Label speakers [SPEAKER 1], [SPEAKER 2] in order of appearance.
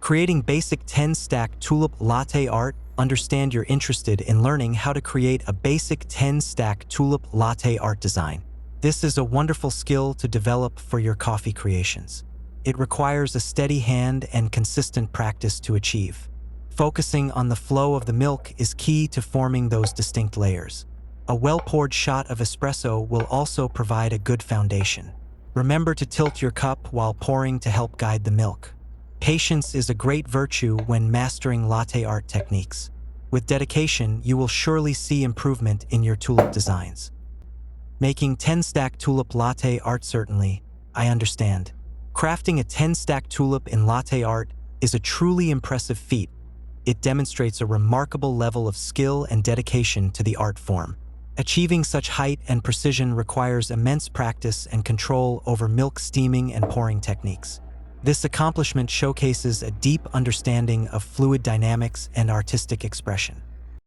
[SPEAKER 1] Creating basic 10-stack tulip latte art. Understand you're interested in learning how to create a basic 10-stack tulip latte art design. This is a wonderful skill to develop for your coffee creations. It requires a steady hand and consistent practice to achieve. Focusing on the flow of the milk is key to forming those distinct layers. A well-poured shot of espresso will also provide a good foundation. Remember to tilt your cup while pouring to help guide the milk. Patience is a great virtue when mastering latte art techniques. With dedication, you will surely see improvement in your tulip designs. Making 10-stack tulip latte art. Certainly, I understand. Crafting a 10-stack tulip in latte art is a truly impressive feat. It demonstrates a remarkable level of skill and dedication to the art form. Achieving such height and precision requires immense practice and control over milk steaming and pouring techniques. This accomplishment showcases a deep understanding of fluid dynamics and artistic expression.